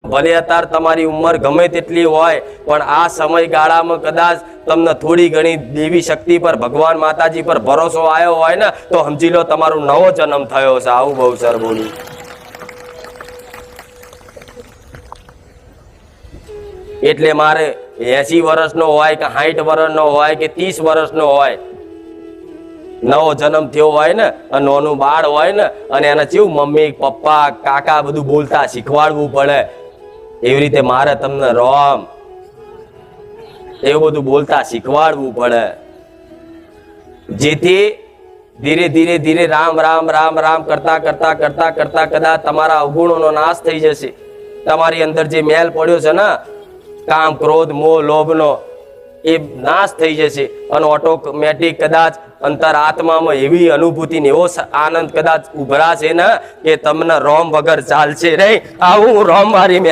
ભલે અત્યારે તમારી ઉંમર ગમે તેટલી હોય પણ આ સમયગાળામાં કદાચ તમને થોડી ઘણી દેવી શક્તિ પર ભગવાન માતાજી પર ભરોસો આવ્યો હોય ને તો સમજી લો તમારો નવો જન્મ થયો છે। આવું બહુ સર બોલ્યું। એટલે મારે 80 વર્ષનો હોય કે 60 વર્ષનો હોય કે 30 વર્ષનો હોય, નવો જન્મ થયો હોય ને અને નાનું બાળ હોય ને અને એને કેવું મમ્મી પપ્પા કાકા બધું બોલતા શીખવાડવું પડે, એવી રીતે મારે તમને રામ એવું બધું બોલતા શીખવાડવું પડે, જેથી ધીરે ધીરે ધીરે રામ રામ રામ રામ કરતા કરતા કરતા કરતા કદાચ તમારા અવગુણોનો નાશ થઈ જશે। તમારી અંદર જે મેલ પડ્યો છે ને કામ ક્રોધ મોહ લોભનો એ નાશ થઈ જશે અને ઓટોમેટિક કદાચ અંતર આત્મામાં એવી અનુભૂતિ ને એવો આનંદ કદાચ ઉભરાશે ને કે તમને રોમ વગર ચાલશે નહીં। આવું રોમ મારી